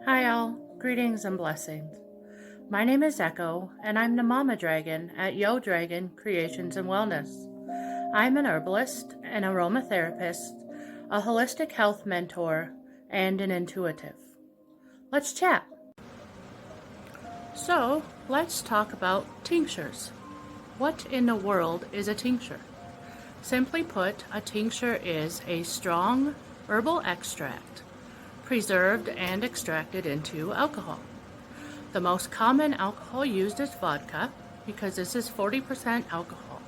Hi all, greetings and blessings. My name is Echo, and I'm the Mama Dragon at Yo Dragon Creations and Wellness. I'm an herbalist, an aromatherapist, a holistic health mentor, and an intuitive. Let's chat. So, let's talk about tinctures. What in the world is a tincture? Simply put, a tincture is a strong herbal extract, preserved and extracted into alcohol. The most common alcohol used is vodka because this is 40% alcohol,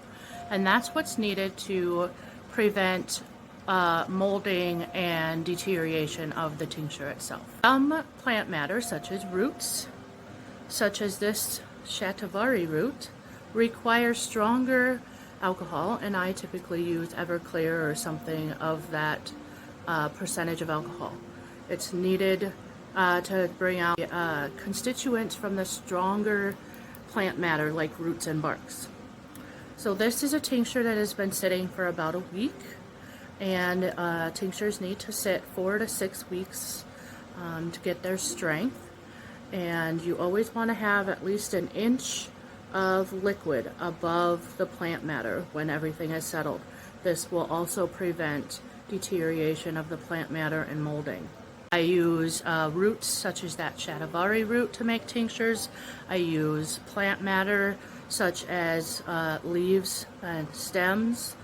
and that's what's needed to prevent molding and deterioration of the tincture itself. Some plant matter, such as roots, such as this shatavari root, require stronger alcohol, and I typically use Everclear or something of that percentage of alcohol. It's needed to bring out constituents from the stronger plant matter like roots and barks. So this is a tincture that has been sitting for about a week, and tinctures need to sit 4 to 6 weeks to get their strength. And you always want to have at least an inch of liquid above the plant matter when everything is settled. This will also prevent deterioration of the plant matter and molding. I use roots such as that shatavari root to make tinctures. I use plant matter such as leaves and stems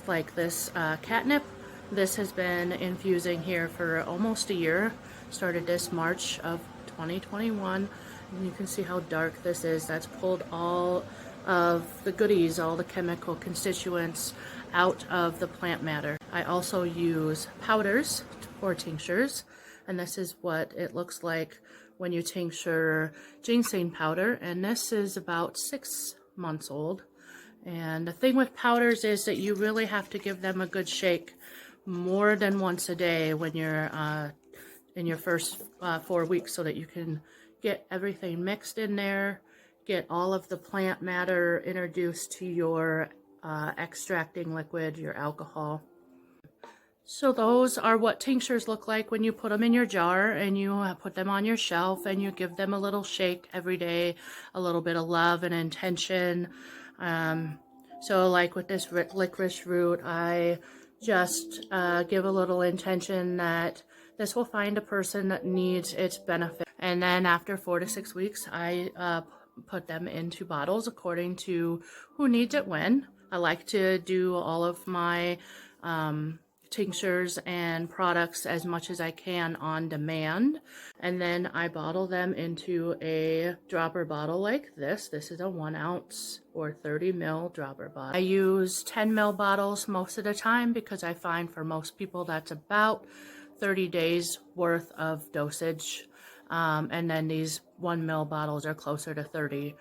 like this catnip. This has been infusing here for almost a year. Started this March of 2021, and you can see how dark this is. That's pulled all of the goodies, all the chemical constituents out of the plant matter. I also use powders for tinctures, and this is what it looks like when you tincture ginseng powder, and this is about 6 months old. And the thing with powders is that you really have to give them a good shake more than once a day when you're in your first 4 weeks, so that you can get everything mixed in there, get all of the plant matter introduced to your extracting liquid, your alcohol. So those are what tinctures look like when you put them in your jar and you put them on your shelf and you give them a little shake every day, a little bit of love and intention. So like with this licorice root, I just give a little intention that this will find a person that needs its benefit. And then after 4 to 6 weeks, I put them into bottles according to who needs it when. I like to do all of my tinctures and products as much as I can on demand, and then I bottle them into a dropper bottle like this. This is a 1 ounce or 30 ml dropper bottle. I use 10 ml bottles most of the time because I find for most people that's about 30 days worth of dosage. And then these 1 ml bottles are closer to 30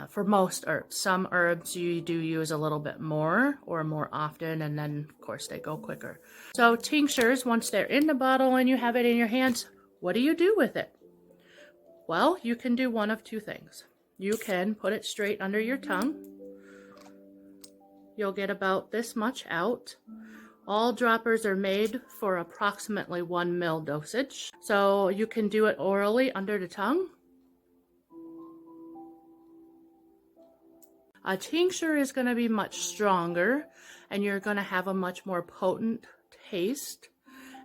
for most herbs. Some herbs you do use a little bit more or more often, and then of course they go quicker. So tinctures, once they're in the bottle and you have it in your hands, what do you do with it? Well, you can do one of two things. You can put it straight under your tongue. You'll get about this much out. All droppers are made for approximately 1 ml dosage, so you can do it orally under the tongue. A tincture is going to be much stronger, and you're going to have a much more potent taste.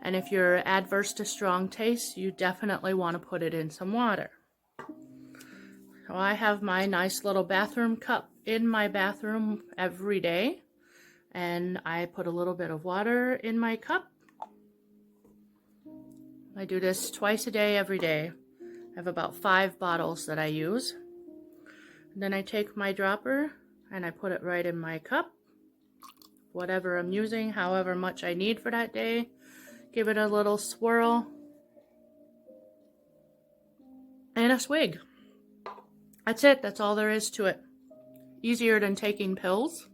And if you're adverse to strong taste, you definitely want to put it in some water. So I have my nice little bathroom cup in my bathroom every day. And I put a little bit of water in my cup. I do this twice a day, every day. I have about 5 bottles that I use. And then I take my dropper and I put it right in my cup. Whatever I'm using, however much I need for that day. Give it a little swirl. And a swig. That's it. That's all there is to it. Easier than taking pills.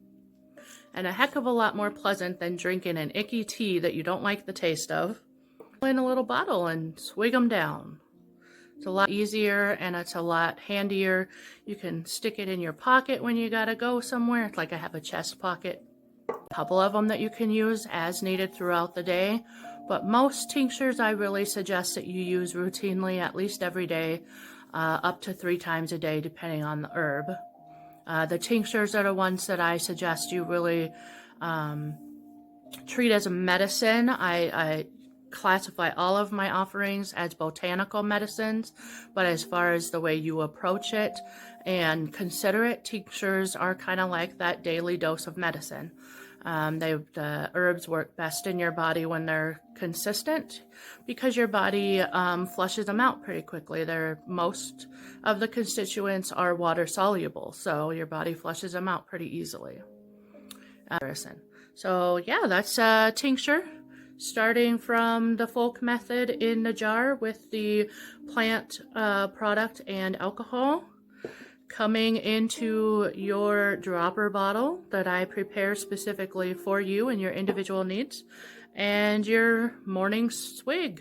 And a heck of a lot more pleasant than drinking an icky tea that you don't like the taste of. In a little bottle and swig them down. It's a lot easier and it's a lot handier. You can stick it in your pocket when you gotta go somewhere. It's like I have a chest pocket. A couple of them that you can use as needed throughout the day. But most tinctures I really suggest that you use routinely, at least every day, up to 3 times a day, depending on the herb. The tinctures are the ones that I suggest you really treat as a medicine. I classify all of my offerings as botanical medicines, but as far as the way you approach it and consider it, tinctures are kind of like that daily dose of medicine. The herbs work best in your body when they're consistent because your body flushes them out pretty quickly. Most of the constituents are water soluble, so your body flushes them out pretty easily. So yeah, that's a tincture. Starting from the folk method in the jar with the plant product and alcohol, coming into your dropper bottle that I prepare specifically for you and your individual needs, and your morning swig.